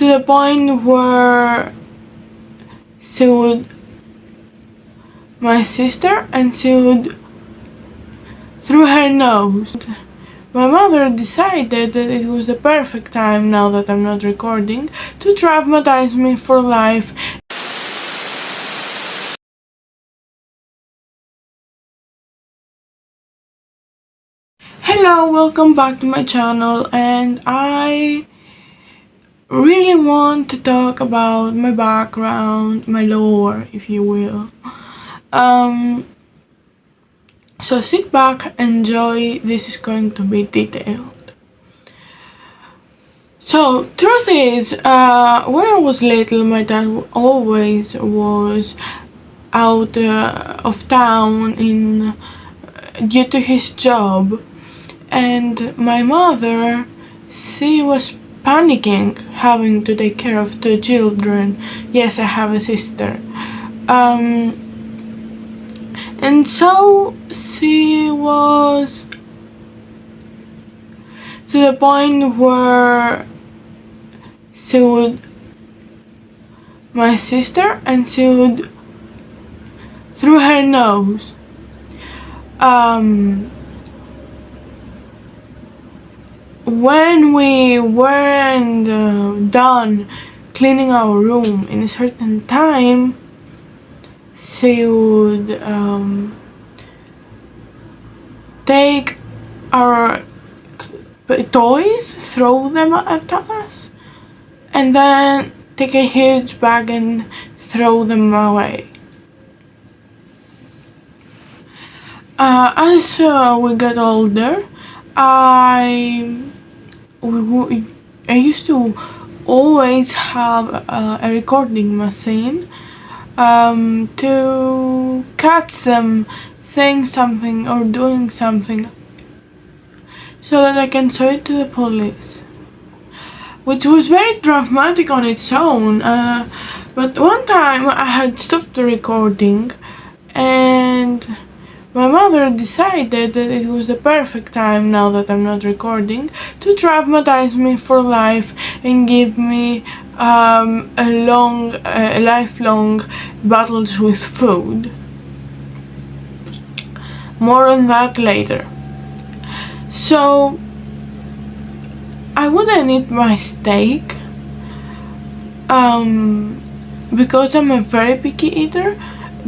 the point where she would my sister and she would through her nose. My mother decided that it was the perfect time, now that I'm not recording, to traumatize me for life. Hello, welcome back to my channel, and I really want to talk about my background, my lore, if you will. So sit back, enjoy, this is going to be detailed. So, truth is, when I was little, my dad always was out of town due to his job, and my mother, she was panicking having to take care of two children. Yes, I have a sister. And so she was to the point where she would my sister and she would through her nose. When we weren't done cleaning our room in a certain time, she would take our toys, throw them at us, and then take a huge bag and throw them away. As we got older, I used to always have a recording machine to catch them saying something or doing something so that I can show it to the police, which was very dramatic on its own. But one time I had stopped the recording, and my mother decided that it was the perfect time, now that I'm not recording, to traumatize me for life and give me lifelong battles with food. More on that later. So I wouldn't eat my steak because I'm a very picky eater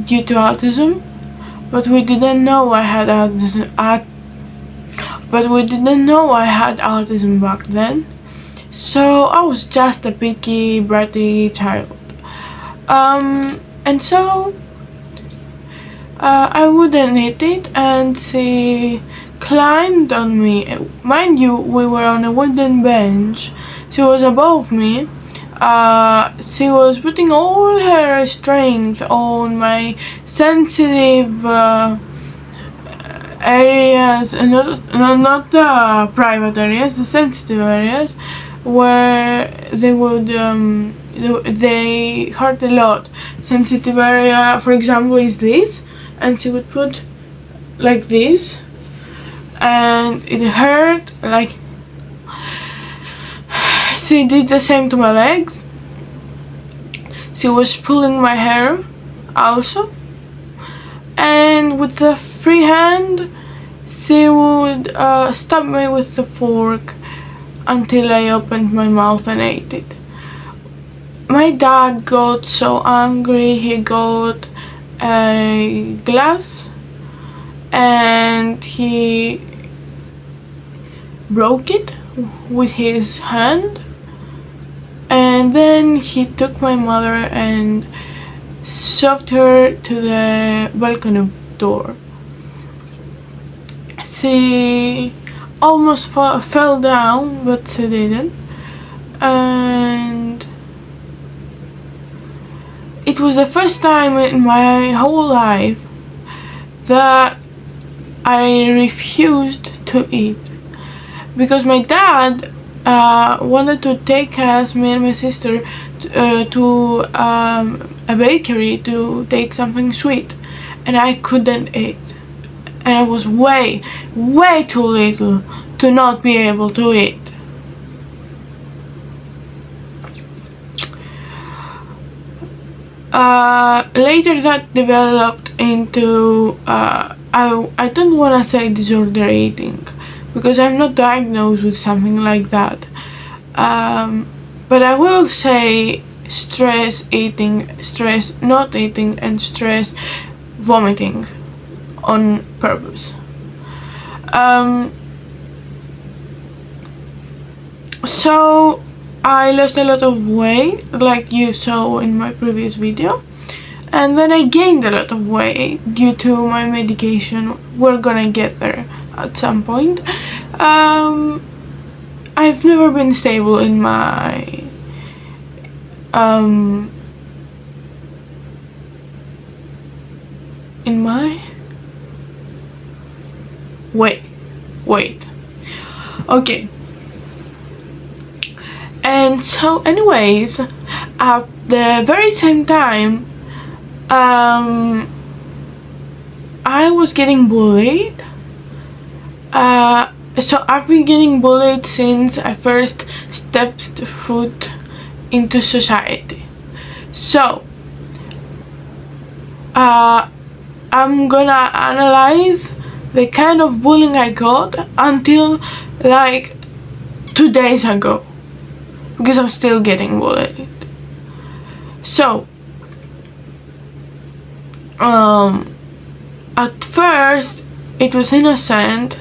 due to autism. But we didn't know I had autism. Back then, so I was just a picky, bratty child. And so I wouldn't eat it, and she climbed on me. Mind you, we were on a wooden bench. She was above me. She was putting all her strength on my sensitive areas, not the private areas, the sensitive areas, where they hurt a lot. Sensitive area, for example, is this, and she would put like this, and it hurt like. She did the same to my legs. She was pulling my hair also, and with the free hand she would stab me with the fork until I opened my mouth and ate it. My dad got so angry, he got a glass and he broke it with his hand, and then he took my mother and shoved her to the balcony door. She almost fell down, but she didn't. And it was the first time in my whole life that I refused to eat, because my dad wanted to take us, me and my sister, to a bakery to take something sweet, and I couldn't eat, and I was way too little to not be able to eat. Later that developed into I don't want to say disorder eating because I'm not diagnosed with something like that, but I will say stress eating, stress not eating, and stress vomiting on purpose. So I lost a lot of weight, like you saw in my previous video, and then I gained a lot of weight due to my medication. We're gonna get there at some point. I've never been stable in my wait. Okay. And so anyways, at the very same time, I was getting bullied. So I've been getting bullied since I first stepped foot into society. So I'm gonna analyze the kind of bullying I got until like 2 days ago, because I'm still getting bullied. So at first it was innocent.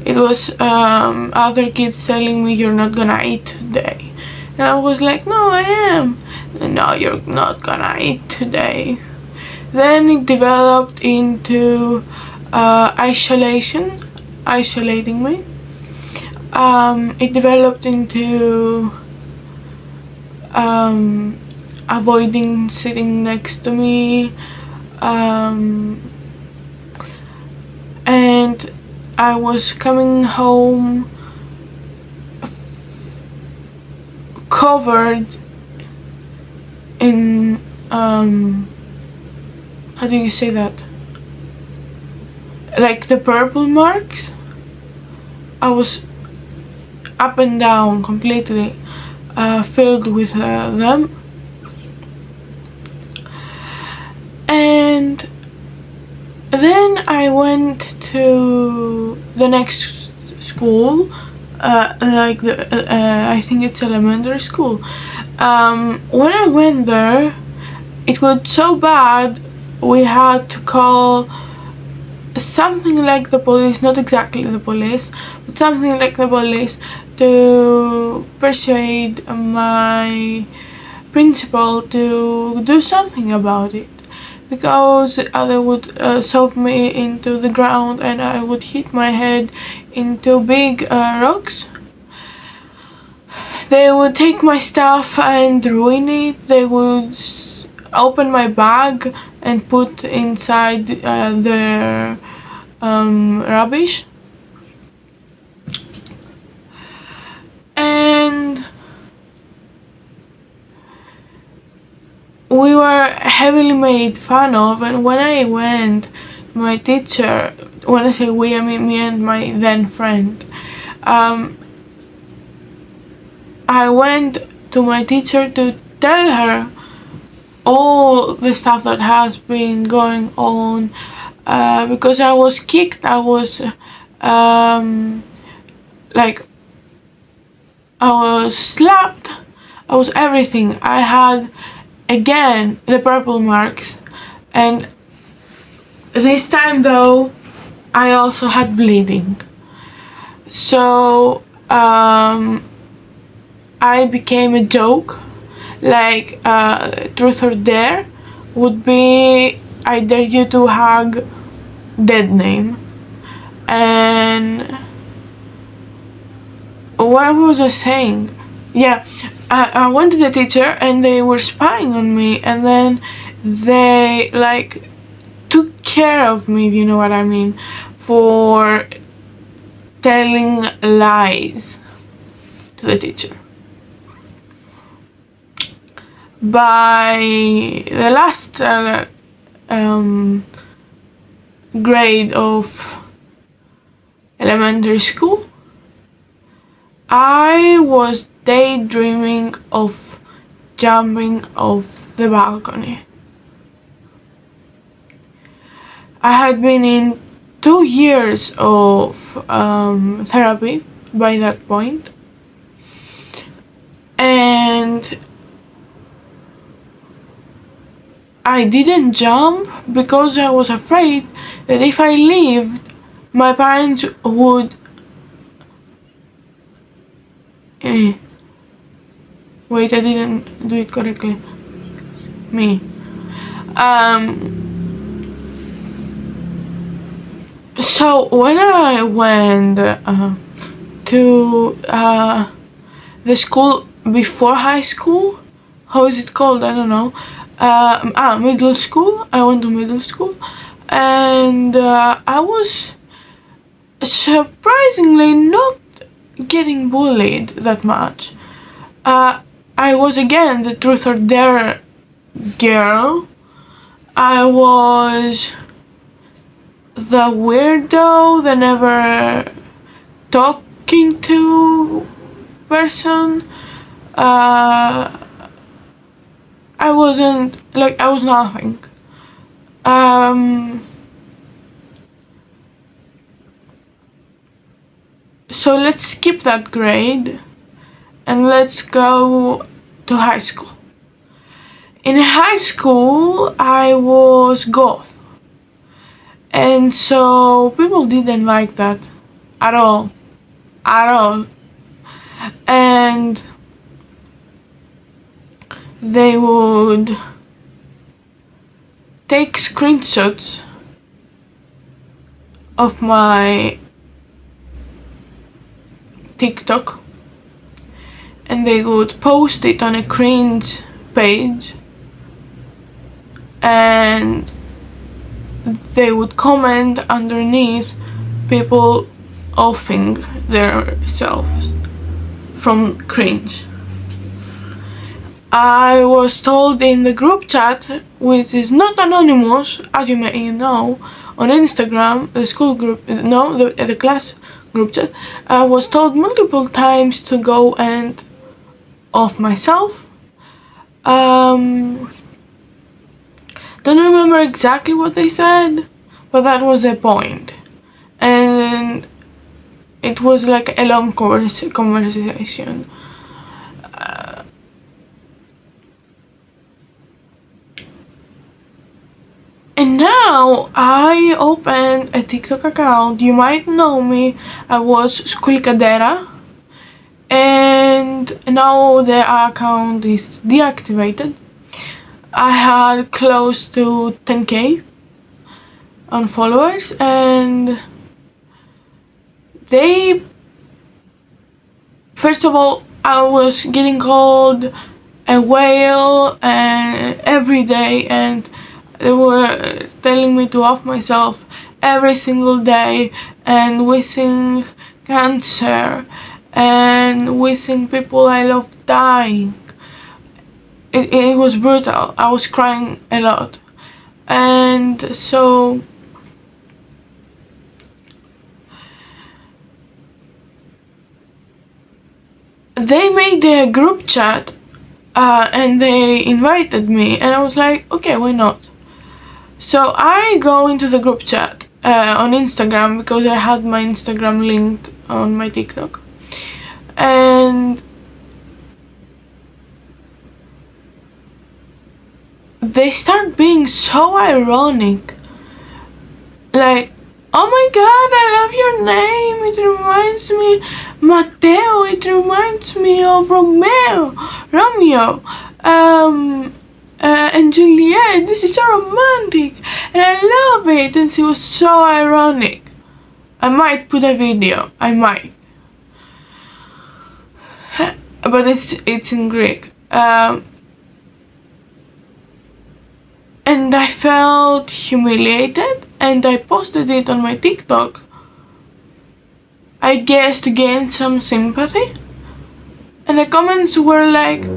It was other kids telling me, "You're not gonna eat today," and I was like, "No, I am." "No, you're not gonna eat today." Then it developed into isolating me. It developed into avoiding sitting next to me, and I was coming home covered in how do you say that? Like the purple marks. I was up and down completely filled with them. And then I went to the next school, like I think it's elementary school. When I went there, it got so bad we had to call something like the police, not exactly the police, but something like the police, to persuade my principal to do something about it, because they would shove me into the ground and I would hit my head into big rocks. They would take my stuff and ruin it. They would open my bag and put inside their rubbish. And we were heavily made fun of, and when I went, my teacher, when I say we, I mean me and my then friend, I went to my teacher to tell her all the stuff that has been going on, because I was kicked, I was like, I was slapped, I was everything. I had again the purple marks, and this time though I also had bleeding. So I became a joke, like truth or dare would be, I dare you to hug dead name. And what was I saying? Yeah, I went to the teacher and they were spying on me, and then they like took care of me, you know what I mean, for telling lies to the teacher. By the last grade of elementary school, I was daydreaming of jumping off the balcony. I had been in 2 years of therapy by that point, and I didn't jump because I was afraid that if I lived, my parents would wait, I didn't do it correctly. Me. So when I went to the school before high school, how is it called? I don't know. Middle school. I went to middle school, and I was surprisingly not getting bullied that much. I was again the truth or dare girl. I was the weirdo, the never talking to person. I wasn't like, I was nothing. So let's skip that grade and let's go to high school. In high school, I was goth, and so people didn't like that at all, and they would take screenshots of my TikTok and they would post it on a cringe page, and they would comment underneath, people offing themselves from cringe. I was told in the group chat, which is not anonymous, as you may know, on Instagram, the school group, no, the class group chat, I was told multiple times to go and off myself. Don't remember exactly what they said, but that was the point. And it was like a long conversation. And now I opened a TikTok account. You might know me. I was Squilcadera, and now the account is deactivated. I had close to 10k on followers, and they, first of all, I was getting called a whale every day, and they were telling me to off myself every single day, and wishing cancer, and wishing people I love dying. It was brutal. I was crying a lot. And so they made a group chat and they invited me, and I was like, okay, why not? So I go into the group chat on Instagram, because I had my Instagram linked on my TikTok, and they start being so ironic, like, oh my god, I love your name, it reminds me Matteo, it reminds me of Romeo, and Juliet, this is so romantic, and I love it. And she was so ironic. I might put a video, I might, but it's in Greek. And I felt humiliated, and I posted it on my TikTok, I guess to gain some sympathy. And the comments were like,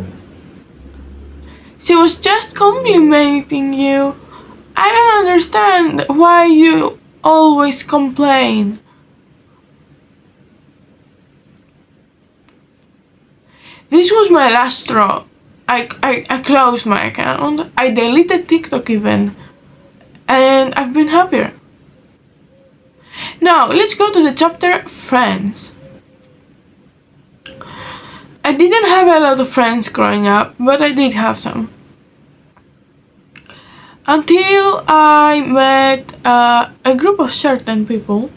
she was just complimenting you. I don't understand why you always complain. This was my last straw. I closed my account. I deleted TikTok even. And I've been happier. Now, let's go to the chapter Friends. I didn't have a lot of friends growing up, but I did have some. Until I met a group of certain people.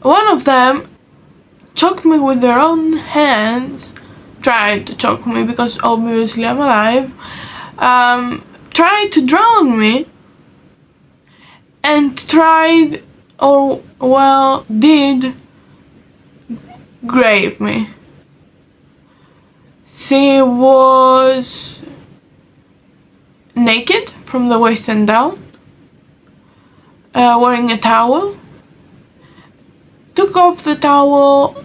One of them choked me with their own hands, tried to choke me because obviously I'm alive, tried to drown me, and did grape me. She was naked from the waist and down, wearing a towel, took off the towel,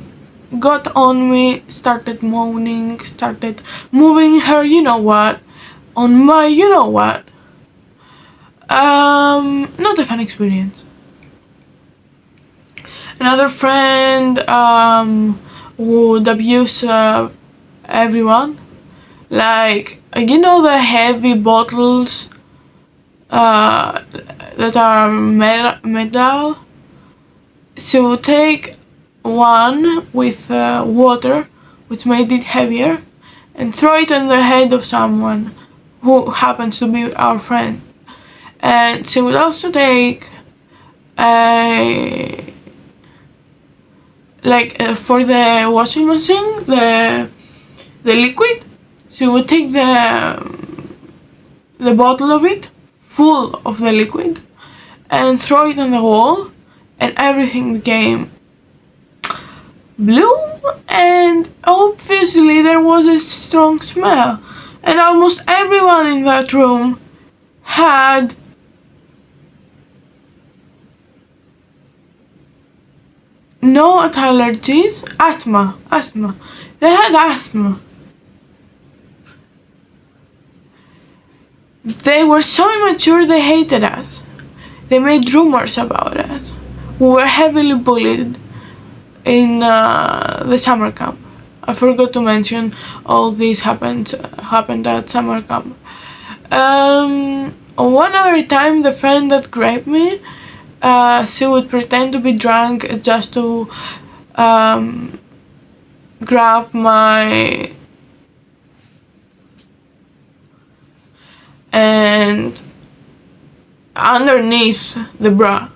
got on me, started moaning, started moving her you-know-what on my you-know-what. Not a fun experience. Another friend would abuse everyone, like, the heavy bottles that are metal. She would take one with water, which made it heavier, and throw it on the head of someone who happens to be our friend. And she would also take for the washing machine, the liquid. She would take the bottle of it, full of the liquid, and throw it on the wall, and everything became blue, and obviously there was a strong smell, and almost everyone in that room had not allergies, asthma. They had asthma. They were so immature they hated us. They made rumors about us. We were heavily bullied in the summer camp. I forgot to mention all this happened at summer camp. One other time, the friend that graped me, she would pretend to be drunk just to grab my and underneath the bra.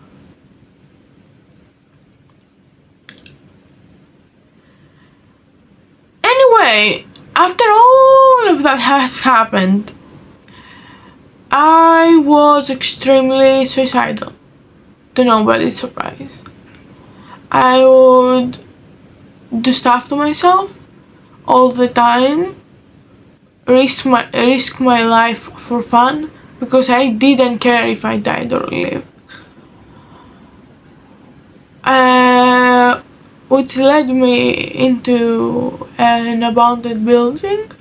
Anyway, after all of that has happened, I was extremely suicidal, to nobody's surprise. I would do stuff to myself all the time, risk my life for fun, because I didn't care if I died or lived. Which led me into an abandoned building,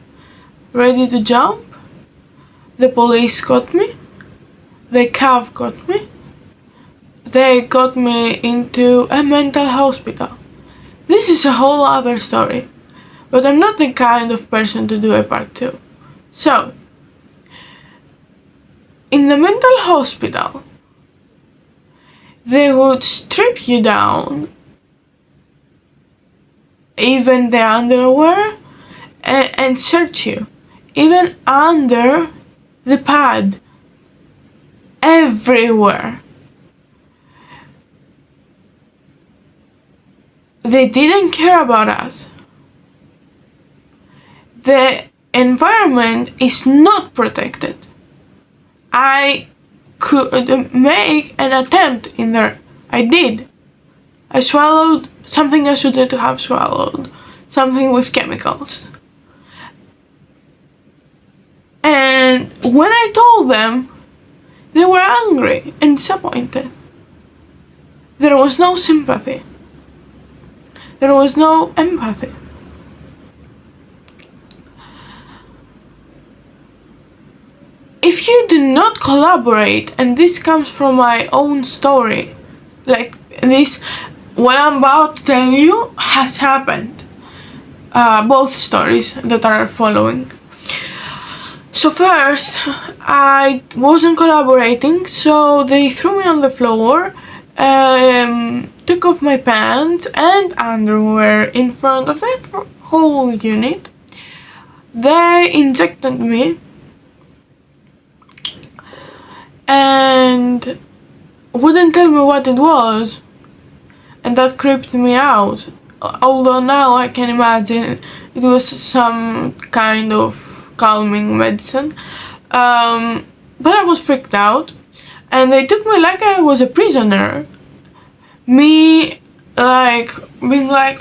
ready to jump. The police got me. The CAV got me. They got me into a mental hospital. This is a whole other story, but I'm not the kind of person to do a part 2. So, in the mental hospital, they would strip you down, even the underwear, and search you, even under the pad, everywhere. They didn't care about us. The environment is not protected. I could make an attempt in there. I did. I swallowed something I shouldn't have swallowed. Something with chemicals. And when I told them, they were angry and disappointed. There was no sympathy. There was no empathy. If you do not collaborate, and this comes from my own story, like this, what I'm about to tell you has happened. Both stories that are following. So first, I wasn't collaborating, so they threw me on the floor took off my pants and underwear in front of the whole unit. They injected me and wouldn't tell me what it was, and that creeped me out. Although now I can imagine it was some kind of calming medicine. But I was freaked out, and they took me like I was a prisoner. Me, like, being like,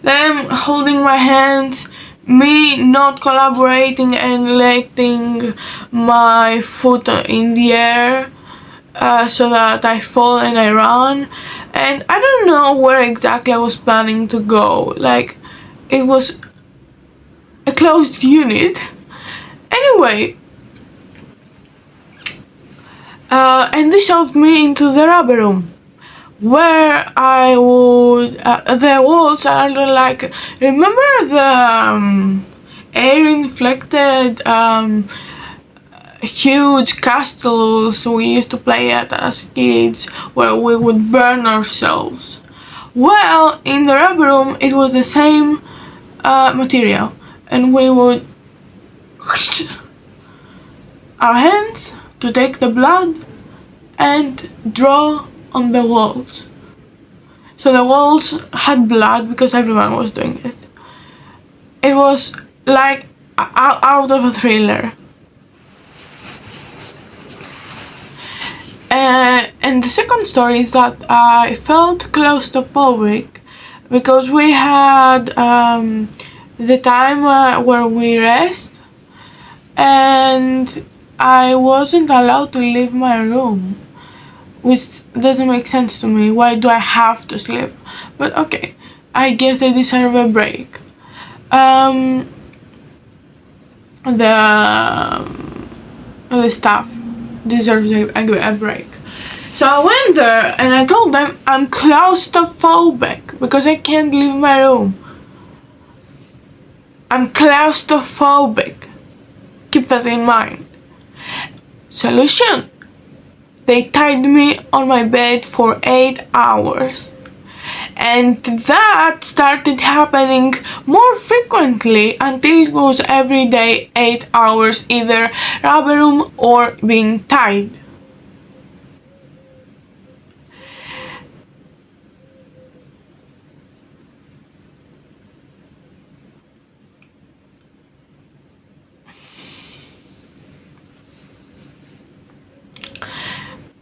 them holding my hands, me not collaborating and letting my foot in the air so that I fall and I run. And I don't know where exactly I was planning to go. Like, it was a closed unit. Anyway, and they shoved me into the rubber room, where I would, the walls are like, remember the air inflected huge castles we used to play at as kids, where we would burn ourselves? Well, in the rubber room it was the same material, and we would our hands to take the blood and draw on the walls. So the walls had blood because everyone was doing it. It was like out of a thriller. And the second story is that I felt claustrophobic because we had the time where we rest, and I wasn't allowed to leave my room, which doesn't make sense to me. Why do I have to sleep? But okay, I guess I deserve a break. The staff deserves a break. So I went there and I told them I'm claustrophobic because I can't leave my room. I'm claustrophobic. Keep that in mind. Solution: they tied me on my bed for 8 hours. And that started happening more frequently until it was every day 8 hours, either rubber room or being tied.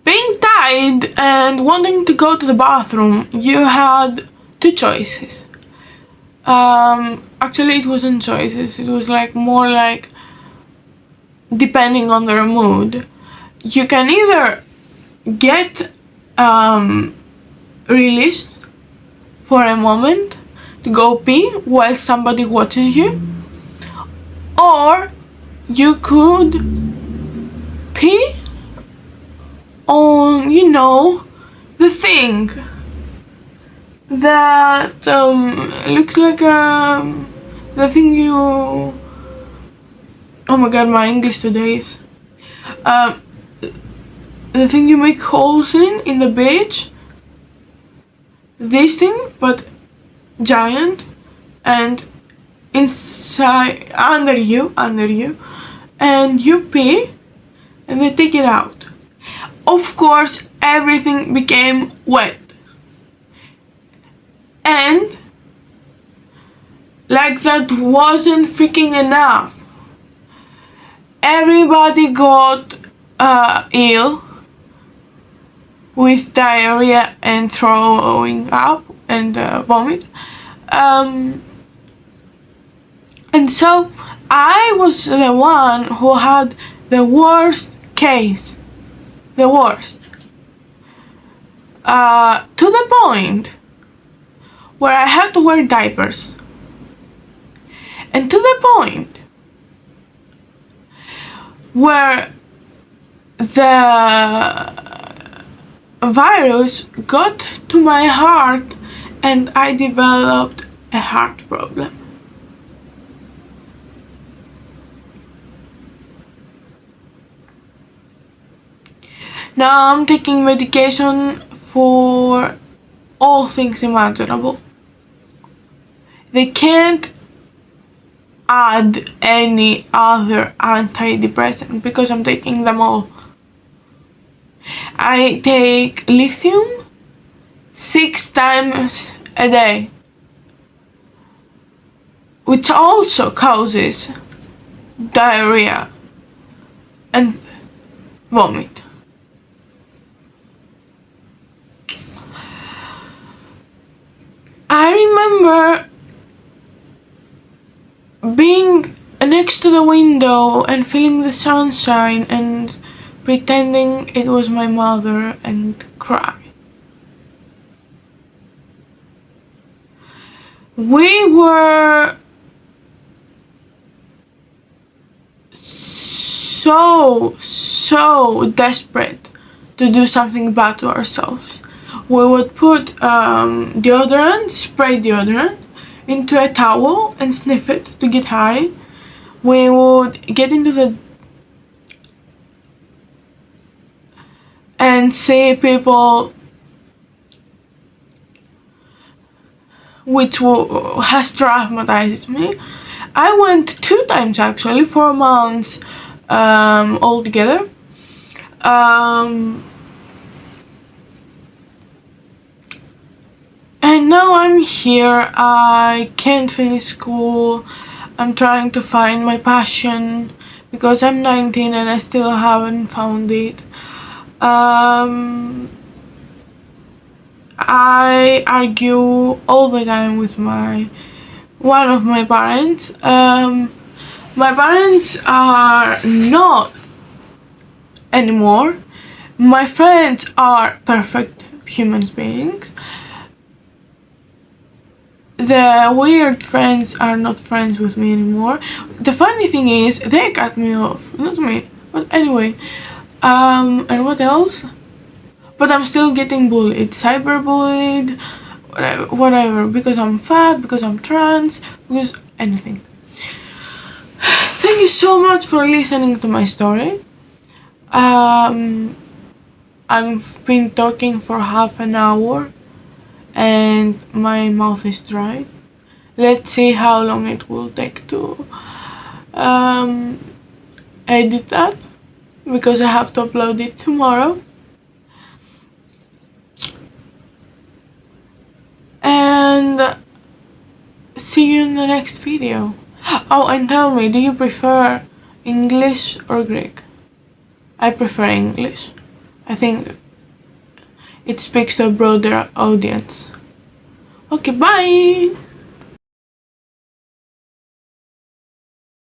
Being tied and wanting to go to the bathroom, you had two choices. Actually, it wasn't choices. It was like more like depending on their mood. You can either get released for a moment to go pee while somebody watches you, or you could pee on, the thing that looks like the thing you, oh my god, my English today is the thing you make holes in the beach. This thing, but giant, and inside, under you, and you pee and they take it out. Of course, everything became wet, and like that wasn't freaking enough, everybody got ill with diarrhea and throwing up and vomit. And so I was the one who had the worst case. The worst. To the point where I had to wear diapers. And to the point where the virus got to my heart and I developed a heart problem. Now I'm taking medication for all things imaginable. They can't add any other antidepressant because I'm taking them all. I take lithium 6 times a day, which also causes diarrhea and vomit. I remember being next to the window and feeling the sunshine and pretending it was my mother and cry. We were so desperate to do something bad to ourselves. We would put spray deodorant, into a towel and sniff it to get high. We would get into the and see people, which has traumatized me. I went 2 times actually, 4 months altogether. And now I'm here. I can't finish school. I'm trying to find my passion because I'm 19 and I still haven't found it. I argue all the time with one of my parents. My parents are not anymore. My friends are perfect human beings. The weird friends are not friends with me anymore. The funny thing is, they cut me off, not me. But anyway, and what else? But I'm still getting bullied, cyberbullied, whatever, because I'm fat, because I'm trans, because anything. Thank you so much for listening to my story. I've been talking for half an hour and my mouth is dry. Let's see how long it will take to edit that, because I have to upload it tomorrow. And see you in the next video. Oh, and tell me, do you prefer English or Greek? I prefer English. I think it speaks to a broader audience. Okay, bye!